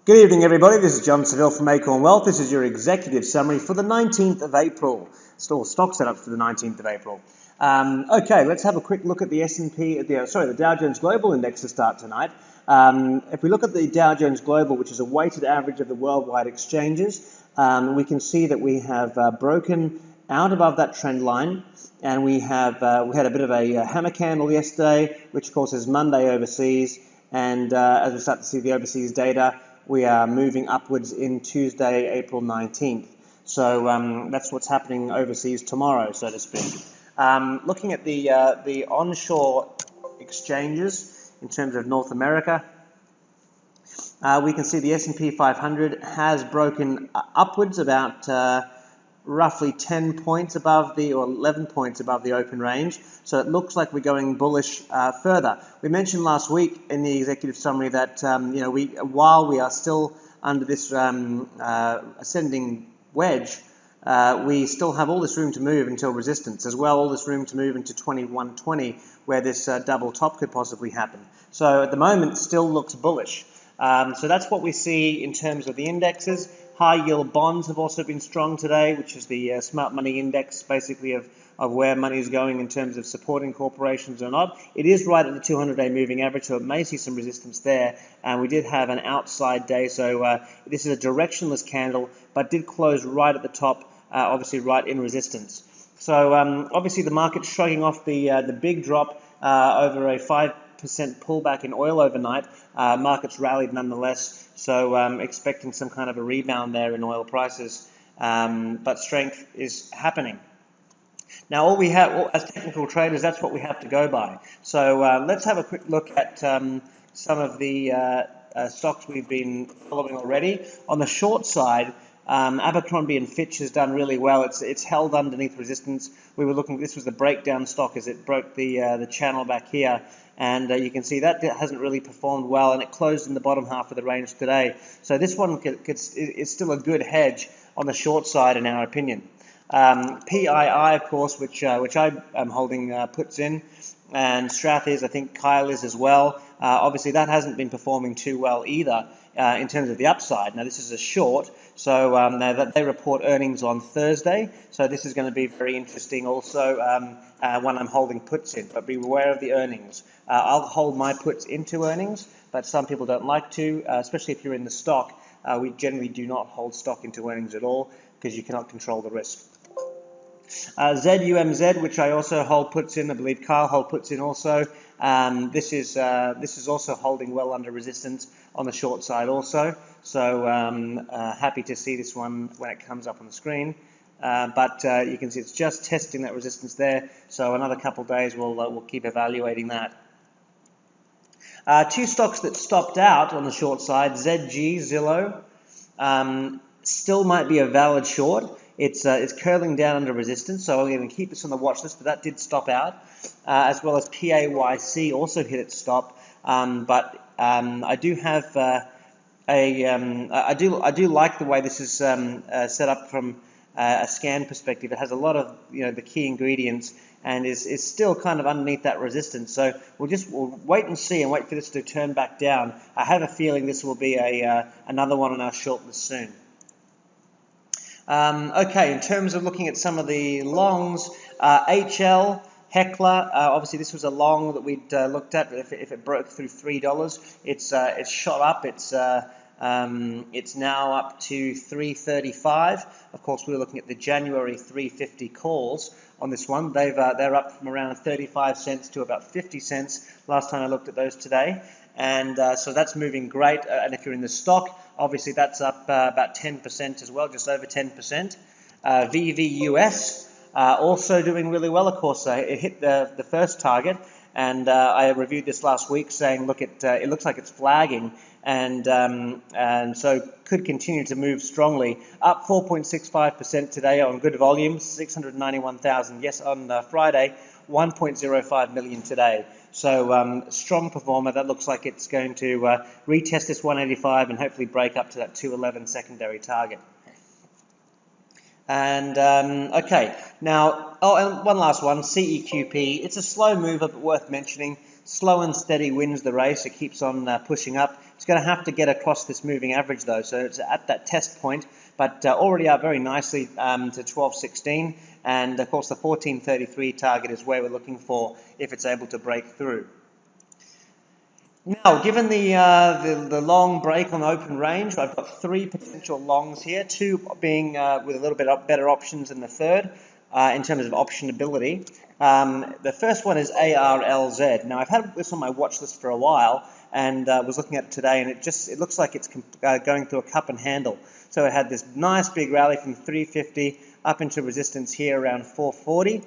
Good evening, everybody. This is John Seville from Acorn Wealth. This is your executive summary for the 19th of April. Still stock setup for the 19th of April. Okay, let's have a quick look at the the Dow Jones Global Index to start tonight. If we look at the Dow Jones Global, which is a weighted average of the worldwide exchanges, we can see that we have broken out above that trend line, and we had a bit of a hammer candle yesterday, which of course is Monday overseas, and as we start to see the overseas data, we are moving upwards in Tuesday, April 19th. So that's what's happening overseas tomorrow, so to speak. Looking at the onshore exchanges in terms of North America, we can see the S&P 500 has broken upwards about roughly 10 points above or 11 points above the open range. So it looks like we're going bullish further. We mentioned last week in the executive summary that while we are still under this ascending wedge, we still have all this room to move until resistance, as well all this room to move into 2120, where this double top could possibly happen. So at the moment, it still looks bullish. So that's what we see in terms of the indexes. High yield bonds have also been strong today, which is the smart money index, basically of where money is going in terms of supporting corporations or not. It is right at the 200-day moving average, so it may see some resistance there. And we did have an outside day, so this is a directionless candle, but did close right at the top, obviously right in resistance. So obviously the market's shrugging off the big drop over a 5% pullback in oil overnight. Markets rallied nonetheless, so expecting some kind of a rebound there in oil prices, but strength is happening. Now, all we have, as technical traders, that's what we have to go by. So let's have a quick look at some of the stocks we've been following already. On the short side, Abercrombie and Fitch has done really well. It's held underneath resistance. We were looking. This was the breakdown stock as it broke the channel back here, and you can see that hasn't really performed well, and it closed in the bottom half of the range today. So this one is still a good hedge on the short side, in our opinion. PII, of course, which I am holding puts in, and Strath is, I think Kyle is as well. Obviously, that hasn't been performing too well either in terms of the upside. Now, this is a short, so they report earnings on Thursday, so this is going to be very interesting also when I'm holding puts in, but be aware of the earnings. I'll hold my puts into earnings, but some people don't like to, especially if you're in the stock. We generally do not hold stock into earnings at all because you cannot control the risk. ZUMZ, which I also hold puts in, I believe Kyle hold puts in also. This is also holding well under resistance on the short side also. So happy to see this one when it comes up on the screen. But you can see it's just testing that resistance there. So another couple of days we'll keep evaluating that. Two stocks that stopped out on the short side, ZG, Zillow, still might be a valid short. It's curling down under resistance, so I'm going to keep this on the watch list, but that did stop out, as well as PAYC also hit its stop. But I do have I do like the way this is set up from a scan perspective. It has a lot of the key ingredients and is still kind of underneath that resistance. So we'll wait and see and wait for this to turn back down. I have a feeling this will be another one on our short list soon. Okay, in terms of looking at some of the longs, HLHL, obviously this was a long that we'd looked at. If it broke through $3, it's shot up. It's now up to $3.35. Of course, we were looking at the January $3.50 calls on this one. They're up from around 35 cents to about 50 cents last time I looked at those today. And so that's moving great. And if you're in the stock, obviously that's up about 10% as well, just over 10%. VVUS also doing really well. Of course, it hit the first target, and I reviewed this last week, saying, look, it looks like it's flagging, and so could continue to move strongly. Up 4.65% today on good volume, 691,000. Yes, on Friday, 1.05 million today. So strong performer. That looks like it's going to retest this 185 and hopefully break up to that 211 secondary target. And okay, now, and one last one, CEQP. It's a slow mover, but worth mentioning. Slow and steady wins the race. It keeps on pushing up. It's going to have to get across this moving average though, so it's at that test point, but already up very nicely to 12.16, and of course the 14.33 target is where we're looking for if it's able to break through. Now, given the long break on open range, I've got 3 potential longs here, 2 being with a little bit better options than the third in terms of optionability. The first one is ARLZ. Now, I've had this on my watch list for a while and was looking at it today, and it looks like it's going through a cup and handle. So it had this nice big rally from 350 up into resistance here around 440.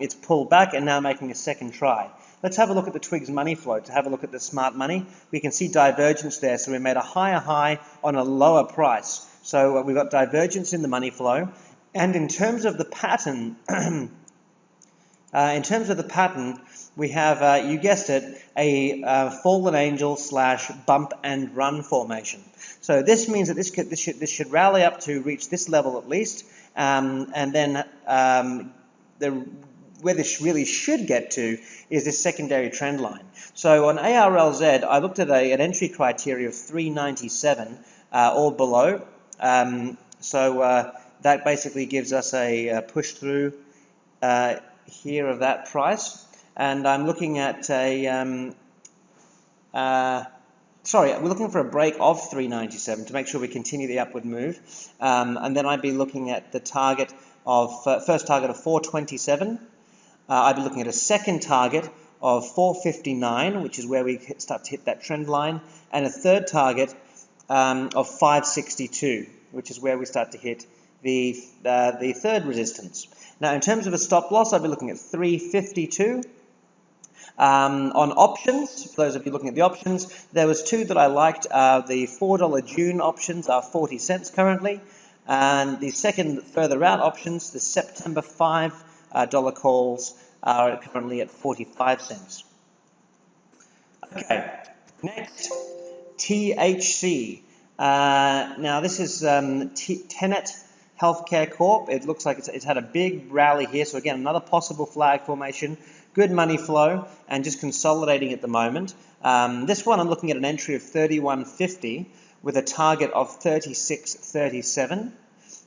It's pulled back and now making a second try. Let's have a look at the Twigs money flow to have a look at the smart money. We can see divergence there, so we made a higher high on a lower price. So we've got divergence in the money flow. And in terms of the pattern, we have, you guessed it, a fallen angel / bump and run formation. So this means that this should rally up to reach this level at least, and then where this really should get to is this secondary trend line. So on ARLZ, I looked at an entry criteria of 397 or below. That basically gives us a push through here of that price. And I'm looking at we're looking for a break of 397 to make sure we continue the upward move. And then I'd be looking at the target of, first target of 427. I'd be looking at a second target of 459, which is where we start to hit that trend line, and a third target of 562, which is where we start to hit the third resistance. Now, in terms of a stop loss, I'd be looking at 352. On options, for those of you looking at the options, there was 2 that I liked. The $4 June options are 40 cents currently, and the second further out options, the September $5 calls, are currently at 45 cents. Okay, next, THC. Now this is Tenet Healthcare Corp. It looks like it's had a big rally here, so again, another possible flag formation. Good money flow and just consolidating at the moment. This one I'm looking at an entry of 31.50 with a target of 36.37.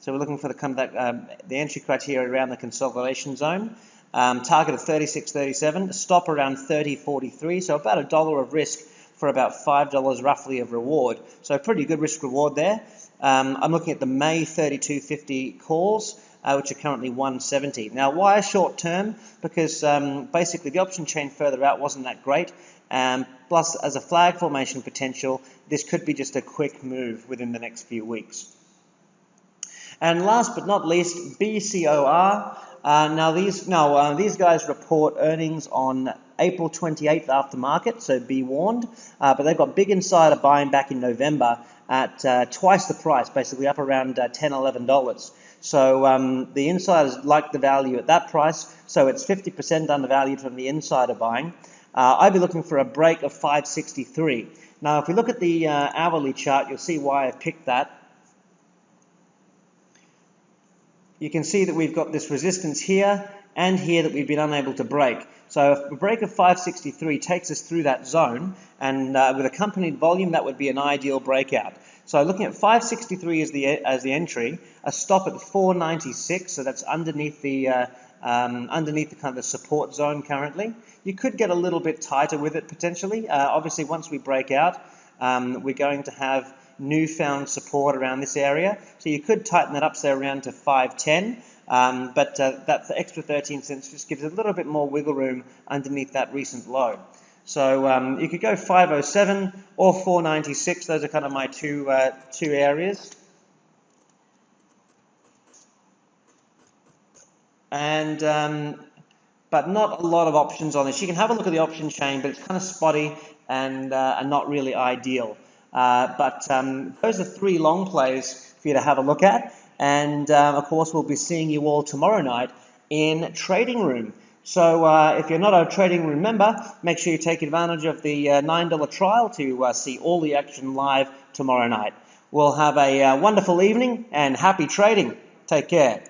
So we're looking for the entry criteria around the consolidation zone. Target of 36.37, stop around 30.43, so about $1 of risk for about $5 roughly of reward. So pretty good risk reward there. I'm looking at the May 32.50 calls, which are currently 170. Now, why short term? Because basically the option chain further out wasn't that great. Plus, as a flag formation potential, this could be just a quick move within the next few weeks. And last but not least, BCOR. These guys report earnings on April 28th after market, so be warned. But they've got big insider buying back in November at twice the price, basically up around $10, $11. So the insiders like the value at that price, so it's 50% undervalued from the insider buying. I'd be looking for a break of 563. Now, if we look at the hourly chart, you'll see why I picked that. You can see that we've got this resistance here and here that we've been unable to break. So if a break of 563 takes us through that zone, and with accompanied volume, that would be an ideal breakout. So looking at 563 as the entry, a stop at 496, so that's underneath the kind of the support zone currently. You could get a little bit tighter with it potentially. Obviously, once we break out, we're going to have newfound support around this area. So you could tighten that up, say, around to 510. But that extra 13 cents just gives a little bit more wiggle room underneath that recent low. So you could go 507 or 496. Those are kind of my two areas. And but not a lot of options on this. You can have a look at the option chain, but it's kind of spotty and not really ideal. But those are 3 long plays for you to have a look at. And of course, we'll be seeing you all tomorrow night in Trading Room. So if you're not a Trading Room member, make sure you take advantage of the $9 trial to see all the action live tomorrow night. We'll have a wonderful evening and happy trading. Take care.